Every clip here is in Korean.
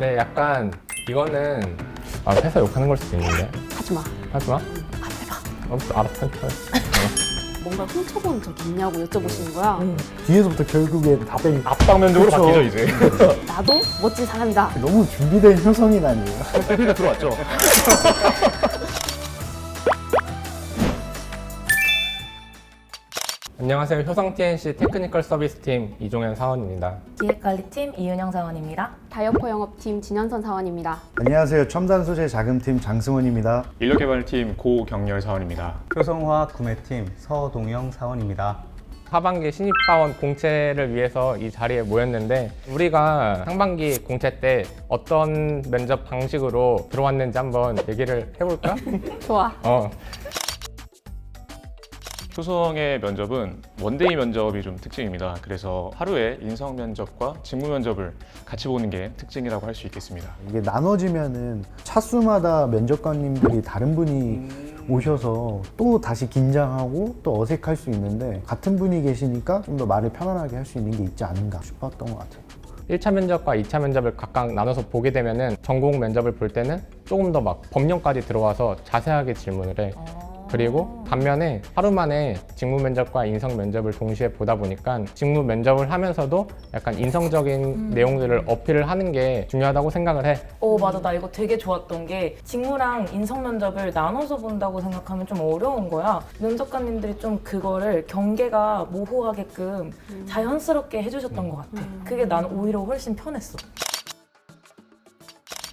근데 약간 이거는 회사 욕하는 걸 수도 있는데. 하지마. 하지 마. 해봐. 알았어. 뭔가 훔쳐본 적 있냐고 여쭤보시는 거야. 뒤에서부터 결국에 답변이 압박 면접으로 그쵸. 바뀌죠 이제. 나도 멋진 사람이다. 너무 준비된 효성이 아니에요. 그러니까 들어왔죠. 안녕하세요. 효성 TNC 테크니컬 서비스 팀 이종현 사원입니다. 기획관리팀 이윤영 사원입니다. 다이어퍼 영업팀 진현선 사원입니다. 안녕하세요. 첨단 소재 자금팀 장승원입니다. 인력개발팀 고경렬 사원입니다. 효성화학 구매팀 서동영 사원입니다. 하반기 신입사원 공채를 위해서 이 자리에 모였는데 우리가 상반기 공채 때 어떤 면접 방식으로 들어왔는지 한번 얘기를 해볼까? 좋아. 효성의 면접은 원데이 면접이 좀 특징입니다. 그래서 하루에 인성 면접과 직무 면접을 같이 보는 게 특징이라고 할 수 있겠습니다. 이게 나눠지면은 차수마다 면접관님들이 다른 분이 오셔서 또 다시 긴장하고 또 어색할 수 있는데 같은 분이 계시니까 좀 더 말을 편안하게 할 수 있는 게 있지 않은가 싶었던 것 같아요. 1차 면접과 2차 면접을 각각 나눠서 보게 되면은 전공 면접을 볼 때는 조금 더 막 법령까지 들어와서 자세하게 질문을 해. 그리고 반면에 하루 만에 직무 면접과 인성 면접을 동시에 보다 보니까 직무 면접을 하면서도 약간 인성적인 내용들을 어필을 하는 게 중요하다고 생각을 해. 맞아. 나 이거 되게 좋았던 게 직무랑 인성 면접을 나눠서 본다고 생각하면 좀 어려운 거야. 면접관님들이 좀 그거를 경계가 모호하게끔 자연스럽게 해주셨던 것 같아. 그게 난 오히려 훨씬 편했어.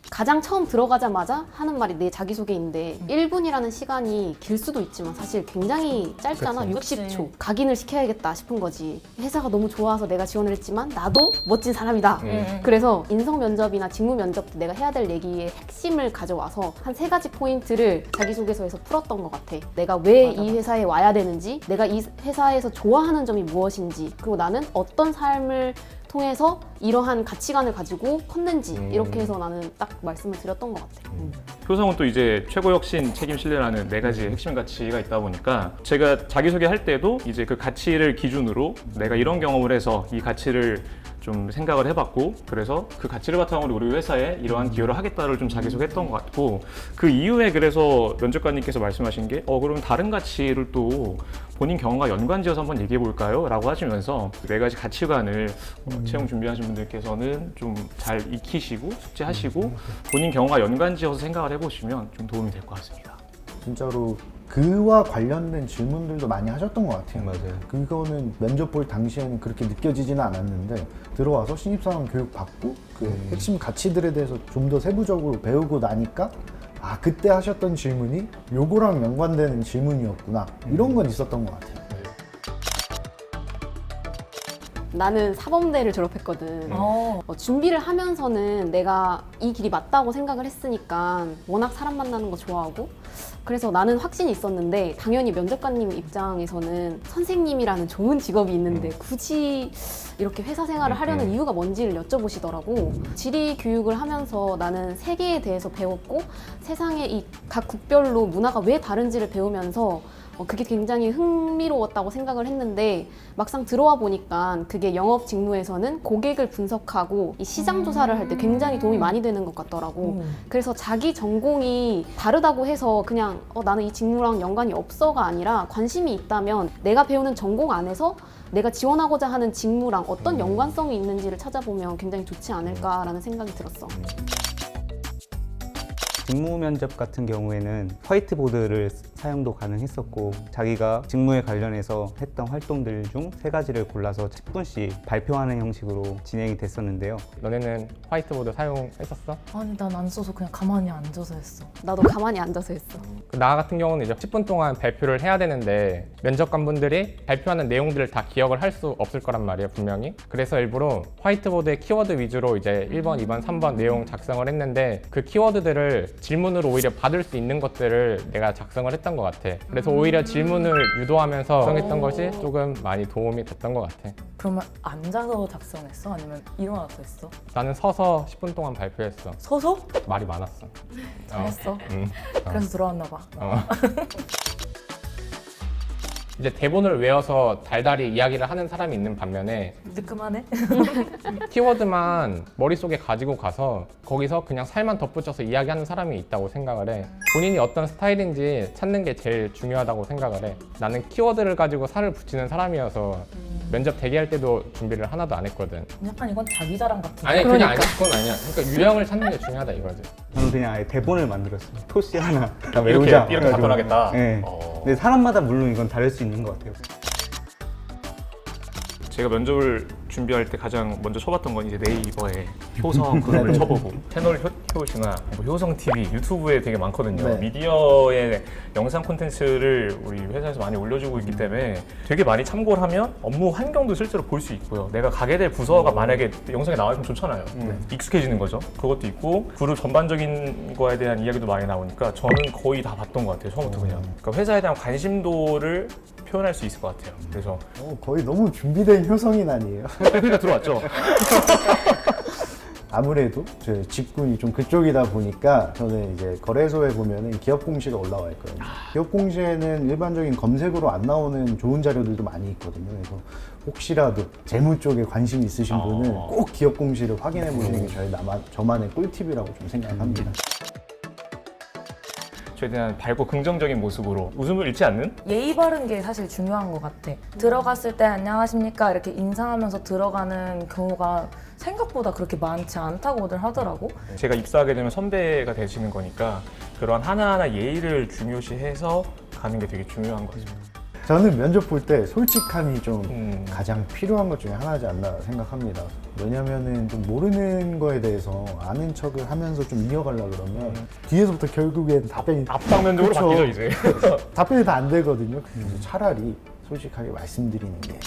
가장 처음 들어가자마자 하는 말이 내 자기소개인데 1분이라는 시간이 길 수도 있지만 사실 굉장히 짧잖아. 그치. 60초. 각인을 시켜야겠다 싶은 거지. 회사가 너무 좋아서 내가 지원을 했지만 나도 멋진 사람이다. 그래서 인성 면접이나 직무 면접 때 내가 해야 될 얘기의 핵심을 가져와서 한 3가지 포인트를 자기소개서에서 풀었던 것 같아. 내가 왜 이 회사에 와야 되는지, 내가 이 회사에서 좋아하는 점이 무엇인지, 그리고 나는 어떤 삶을 통해서 이러한 가치관을 가지고 컸는지 이렇게 해서 나는 딱 말씀을 드렸던 것 같아요. 효성은 또 이제 최고 혁신, 책임, 신뢰라는 4가지 핵심 가치가 있다 보니까 제가 자기소개할 때도 이제 그 가치를 기준으로 내가 이런 경험을 해서 이 가치를 좀 생각을 해봤고 그래서 그 가치를 바탕으로 우리 회사에 이러한 기여를 하겠다를 좀 자기소개했던 것 같고 그 이후에 그래서 면접관님께서 말씀하신 게 그럼 다른 가치를 또 본인 경험과 연관지어서 한번 얘기해 볼까요? 라고 하시면서 4가지 가치관을 채용 준비하신 분들께서는 좀 잘 익히시고 숙지하시고 본인 경험과 연관지어서 생각을 해보시면 좀 도움이 될 것 같습니다. 진짜로 그와 관련된 질문들도 많이 하셨던 것 같아요. 맞아요. 그거는 면접 볼 당시에는 그렇게 느껴지지는 않았는데 들어와서 신입사원 교육 받고 그 핵심 가치들에 대해서 좀 더 세부적으로 배우고 나니까 그때 하셨던 질문이 요거랑 연관되는 질문이었구나 이런 건 있었던 것 같아요. 나는 사범대를 졸업했거든. 준비를 하면서는 내가 이 길이 맞다고 생각을 했으니까 워낙 사람 만나는 거 좋아하고 그래서 나는 확신이 있었는데 당연히 면접관님 입장에서는 선생님이라는 좋은 직업이 있는데 굳이 이렇게 회사 생활을 하려는 이유가 뭔지를 여쭤보시더라고. 지리 교육을 하면서 나는 세계에 대해서 배웠고 세상의 이 각 국별로 문화가 왜 다른지를 배우면서 그게 굉장히 흥미로웠다고 생각을 했는데 막상 들어와 보니까 그게 영업 직무에서는 고객을 분석하고 이 시장 조사를 할 때 굉장히 도움이 많이 되는 것 같더라고. 그래서 자기 전공이 다르다고 해서 그냥 나는 이 직무랑 연관이 없어가 아니라 관심이 있다면 내가 배우는 전공 안에서 내가 지원하고자 하는 직무랑 어떤 연관성이 있는지를 찾아보면 굉장히 좋지 않을까라는 생각이 들었어. 직무 면접 같은 경우에는 화이트보드를 사용도 가능했었고 자기가 직무에 관련해서 했던 활동들 중 3가지를 골라서 10분씩 발표하는 형식으로 진행이 됐었는데요. 너네는 화이트보드 사용했었어? 아니 난 안 써서 그냥 가만히 앉아서 했어. 나도 가만히 앉아서 했어. 나 같은 경우는 이제 10분 동안 발표를 해야 되는데 면접관분들이 발표하는 내용들을 다 기억을 할 수 없을 거란 말이에요, 분명히. 그래서 일부러 화이트보드에 키워드 위주로 이제 1번, 2번, 3번 내용 작성을 했는데 그 키워드들을 질문으로 오히려 받을 수 있는 것들을 내가 작성을 했던 것 같아. 그래서 오히려 질문을 유도하면서 작성했던 것이 조금 많이 도움이 됐던 것 같아. 그러면 앉아서 작성했어? 아니면 일어나서 했어? 나는 서서 10분 동안 발표했어. 서서? 말이 많았어. 잘했어. 그래서 들어왔나 봐. 이제 대본을 외워서 달달이 이야기를 하는 사람이 있는 반면에 뜨끔하네. 키워드만 머릿속에 가지고 가서 거기서 그냥 살만 덧붙여서 이야기하는 사람이 있다고 생각을 해. 본인이 어떤 스타일인지 찾는 게 제일 중요하다고 생각을 해. 나는 키워드를 가지고 살을 붙이는 사람이어서 면접 대기할 때도 준비를 하나도 안 했거든. 약간 이건 자기 자랑 같은데. 아니 그냥 아니 그건 아니야. 그러니까 유형을 찾는 게 중요하다 이거지. 저는 그냥 아예 대본을 만들었어요. 토시 하나 다 이렇게 외우자. 이렇게 해가지고. 답변하겠다. 네. 근데 사람마다 물론 이건 다를 수 있는 것 같아요. 제가 면접을 준비할 때 가장 먼저 쳐봤던 건 이제 네이버에 효성 그룹을 쳐보고 채널 효시나 뭐 효성 TV 유튜브에 되게 많거든요. 네. 미디어의 영상 콘텐츠를 우리 회사에서 많이 올려주고 있기 때문에 되게 많이 참고를 하면 업무 환경도 실제로 볼 수 있고요. 내가 가게 될 부서가 만약에 영상에 나와 있으면 좋잖아요. 익숙해지는 거죠. 그것도 있고 그룹 전반적인 거에 대한 이야기도 많이 나오니까 저는 거의 다 봤던 것 같아요. 처음부터 그냥. 그러니까 회사에 대한 관심도를 표현할 수 있을 것 같아요. 그래서 거의 너무 준비된 효성인 아니에요? 그러니까 들어왔죠. 아무래도 제 직군이 좀 그쪽이다 보니까 저는 이제 거래소에 보면은 기업 공시가 올라와 있거든요. 기업 공시에는 일반적인 검색으로 안 나오는 좋은 자료들도 많이 있거든요. 그래서 혹시라도 재무 쪽에 관심 있으신 분은 꼭 기업 공시를 확인해 보시는 게 저만의 꿀팁이라고 좀 생각합니다. 최대한 밝고 긍정적인 모습으로 웃음을 잃지 않는? 예의 바른 게 사실 중요한 것 같아. 들어갔을 때 안녕하십니까 이렇게 인사하면서 들어가는 경우가 생각보다 그렇게 많지 않다고들 하더라고. 제가 입사하게 되면 선배가 되시는 거니까 그런 하나하나 예의를 중요시해서 가는 게 되게 중요한 거죠. 저는 면접 볼 때 솔직함이 좀 음. 가장 필요한 것 중에 하나지 않나 생각합니다. 왜냐면은 좀 모르는 거에 대해서 아는 척을 하면서 좀 이어가려고 그러면 뒤에서부터 결국엔 답변이 앞당 면접으로 그쵸. 바뀌죠 이제. 답변이 다 안 되거든요. 그래서 차라리 솔직하게 말씀드리는 게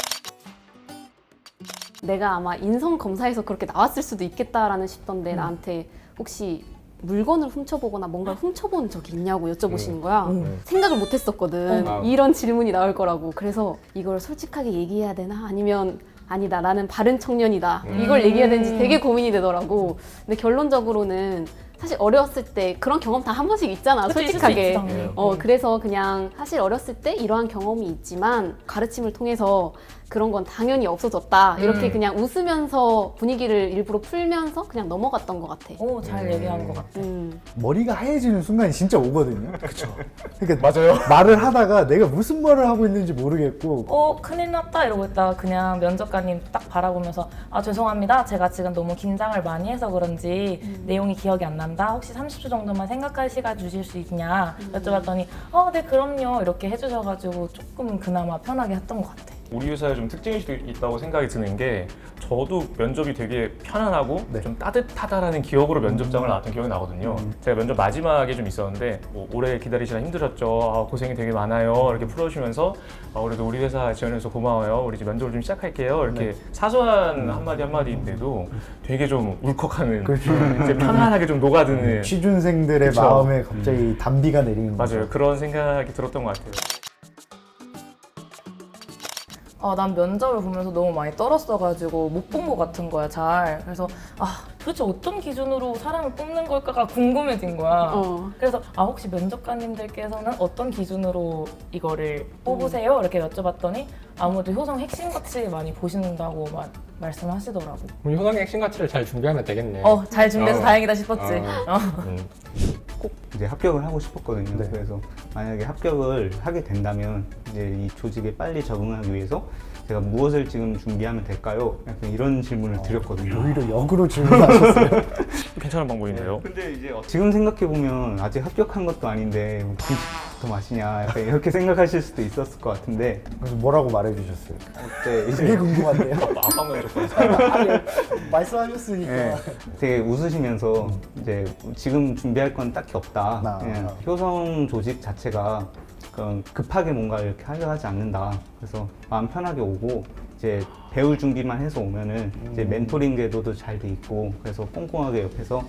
내가 아마 인성 검사에서 그렇게 나왔을 수도 있겠다라는 싶던데 나한테 혹시 물건을 훔쳐보거나 뭔가를 훔쳐본 적이 있냐고 여쭤보시는 거야. 생각을 못 했었거든. 이런 질문이 나올 거라고. 그래서 이걸 솔직하게 얘기해야 되나? 아니면 아니다. 나는 바른 청년이다. 이걸 얘기해야 되는지 되게 고민이 되더라고. 근데 결론적으로는 사실 어렸을 때 그런 경험 다 한 번씩 있잖아. 그치, 솔직하게. 있을 수 있지, 그래서 그냥 사실 어렸을 때 이러한 경험이 있지만 가르침을 통해서 그런 건 당연히 없어졌다. 이렇게 그냥 웃으면서 분위기를 일부러 풀면서 그냥 넘어갔던 것 같아. 오, 잘 얘기한 것 같아. 머리가 하얘지는 순간이 진짜 오거든요. 그렇죠. 그러니까 맞아요. 말을 하다가 내가 무슨 말을 하고 있는지 모르겠고 큰일 났다 이러고 있다가 그냥 면접관님 딱 바라보면서 아 죄송합니다. 제가 지금 너무 긴장을 많이 해서 그런지 내용이 기억이 안 난다. 혹시 30초 정도만 생각할 시간 주실 수 있냐 여쭤봤더니 네 그럼요 이렇게 해주셔가지고 조금 그나마 편하게 했던 것 같아. 우리 회사에 좀 특징이 있다고 생각이 드는 게 저도 면접이 되게 편안하고 좀 따뜻하다라는 기억으로 면접장을 나왔던 기억이 나거든요. 제가 면접 마지막에 좀 있었는데 뭐 오래 기다리시라 힘드셨죠. 고생이 되게 많아요. 이렇게 풀어주시면서 그래도 우리 회사 지원해서 고마워요. 우리 이제 면접을 좀 시작할게요. 이렇게 사소한 한마디 한마디인데도 되게 좀 울컥하는 이제 편안하게 좀 녹아드는 취준생들의 그쵸. 마음에 갑자기 단비가 내리는 거죠. 맞아요. 그런 생각이 들었던 것 같아요. 난 면접을 보면서 너무 많이 떨었어가지고 못 본 것 같은 거야, 잘. 그래서 도대체 어떤 기준으로 사람을 뽑는 걸까가 궁금해진 거야. 그래서 혹시 면접관님들께서는 어떤 기준으로 이거를 뽑으세요? 이렇게 여쭤봤더니 아무래도 효성 핵심같이 많이 보신다고 말씀하시더라고. 우리 효성의 핵심 가치를 잘 준비하면 되겠네. 잘 준비해서 다행이다 싶었지. 꼭 이제 합격을 하고 싶었거든요. 그래서 만약에 합격을 하게 된다면 이제 이 조직에 빨리 적응하기 위해서 제가 무엇을 지금 준비하면 될까요? 약간 이런 질문을 드렸거든요. 오히려 역으로 질문하셨어요. 괜찮은 방법인데요. 근데 이제 지금 생각해 보면 아직 합격한 것도 아닌데 뭐 김치부터 마시냐 약간 이렇게 생각하실 수도 있었을 것 같은데 그래서 뭐라고 말해주셨어요? 그때 되게 이제 궁금한데요. 압박 면접. 말씀하셨으니까. 네, 되게 웃으시면서 이제 지금 준비할 건 딱히 없다. 아. 그냥 효성 조직 자체가 그런 급하게 뭔가 이렇게 하려 하지 않는다. 그래서 마음 편하게 오고 이제 배울 준비만 해서 오면은 이제 멘토링 궤도도 잘 돼 있고 그래서 꼼꼼하게 옆에서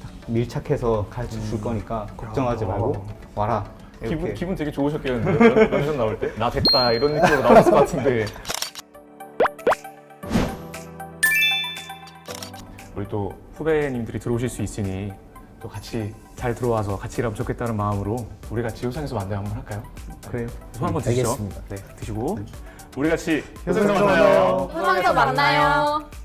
딱 밀착해서 가르쳐 줄 거니까 걱정하지 말고 와라. 이렇게. 기분 되게 좋으셨겠는데요? 면접 나올 때? 나 됐다 이런 느낌으로 나왔을 것 같은데. 우리 또 후배님들이 들어오실 수 있으니 또 같이 잘 들어와서 같이 일하면 좋겠다는 마음으로 우리 같이 효성에서 만나요 한번 할까요? 그래요. 손 한번 드시죠. 알겠습니다. 네, 드시고 우리 같이 효성에서 만나요. 세상에서 만나요.